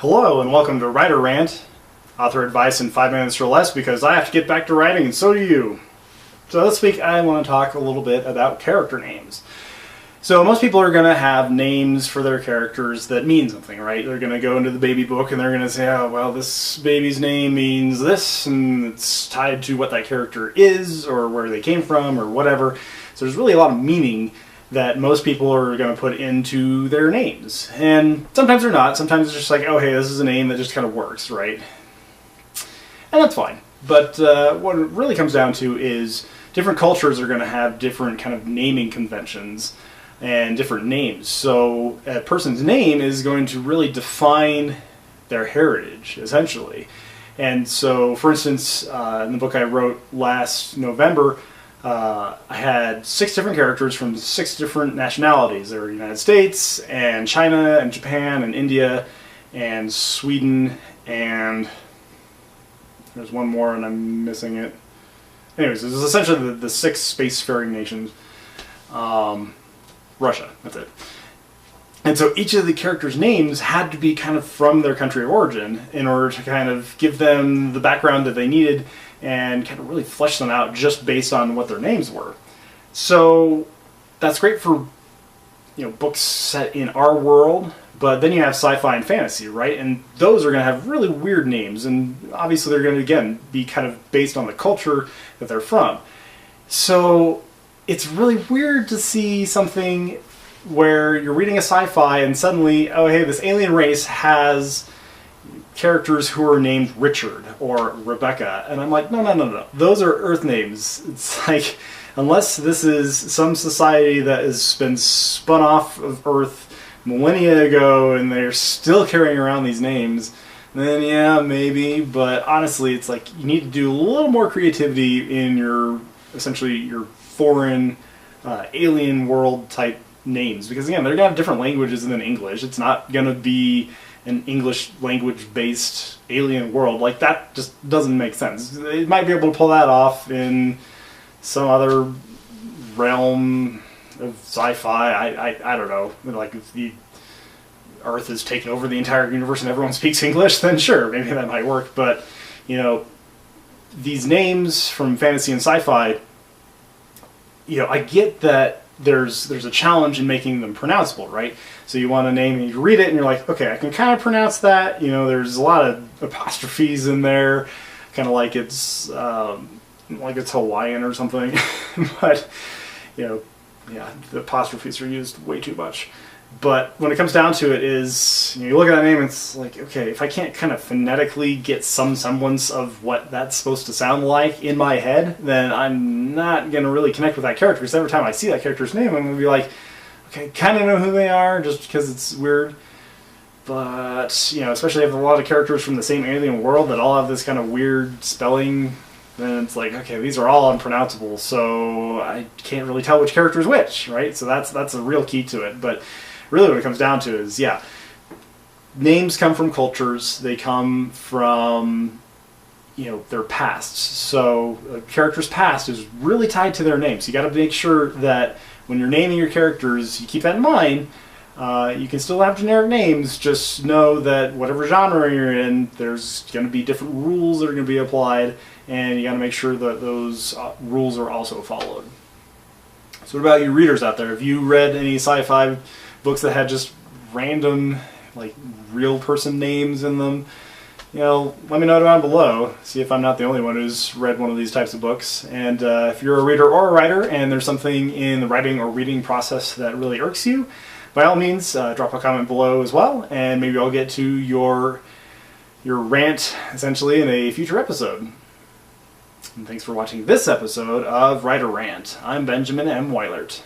Hello and welcome to Writer Rant, author advice in 5 minutes or less because I have to get back to writing and so do you. So this week I want to talk a little bit about character names. So most people are going to have names for their characters that mean something, right? They're going to go into the baby book and they're going to say, oh, well, this baby's name means this and it's tied to what that character is or where they came from or whatever. So there's really a lot of meaning that most people are going to put into their names. And sometimes they're not. Sometimes it's just like, oh, hey, this is a name that just kind of works, right? And that's fine. But what it really comes down to is different cultures are going to have different kind of naming conventions and different names. So a person's name is going to really define their heritage, essentially. And so, for instance, in the book I wrote last November, I had 6 different characters from 6 different nationalities. There were United States, and China, and Japan, and India, and Sweden, and there's one more and I'm missing it. Anyways, this is essentially the 6 spacefaring nations. Russia, that's it. And so each of the characters' names had to be kind of from their country of origin in order to kind of give them the background that they needed and kind of really flesh them out just based on what their names were. So that's great for, you know, books set in our world, but then you have sci-fi and fantasy, right? And those are going to have really weird names, and obviously they're going to, again, be kind of based on the culture that they're from. So it's really weird to see something where you're reading a sci-fi and suddenly, oh hey, this alien race has characters who are named Richard or Rebecca, and I'm like, no, those are Earth names. It's like, unless this is some society that has been spun off of Earth millennia ago and they're still carrying around these names, then yeah, maybe, but honestly, it's like you need to do a little more creativity in your, essentially, your foreign alien world type names, because again, they're going to have different languages than English. It's not going to be an English language based alien world. Like, that just doesn't make sense. They might be able to pull that off in some other realm of sci-fi. I don't know. Like, if the Earth has taken over the entire universe and everyone speaks English, then sure, maybe that might work. But, you know, these names from fantasy and sci-fi, you know, I get that there's a challenge in making them pronounceable, right? So you want a name and you read it and you're like, okay, I can kind of pronounce that. You know, there's a lot of apostrophes in there, kind of like it's Hawaiian or something. But, you know, yeah, the apostrophes are used way too much. But when it comes down to it is, you know, you look at that name and it's like, okay, if I can't kind of phonetically get some semblance of what that's supposed to sound like in my head, then I'm not going to really connect with that character, because every time I see that character's name, I'm going to be like, okay, kind of know who they are just because it's weird. But, you know, especially if a lot of characters from the same alien world that all have this kind of weird spelling, then it's like, okay, these are all unpronounceable, so I can't really tell which character is which, right? So that's a real key to it. But really what it comes down to is, yeah, names come from cultures. They come from, you know, their pasts. So a character's past is really tied to their name. So you got to make sure that when you're naming your characters, you keep that in mind. You can still have generic names, just know that whatever genre you're in, there's going to be different rules that are going to be applied, and you got to make sure that those rules are also followed. So what about you readers out there? Have you read any sci-fi books that had just random, like, real person names in them? You know, let me know down below. See if I'm not the only one who's read one of these types of books. And if you're a reader or a writer and there's something in the writing or reading process that really irks you, by all means, drop a comment below as well, and maybe I'll get to your rant, essentially, in a future episode. And thanks for watching this episode of Writer Rant. I'm Benjamin M. Weilert.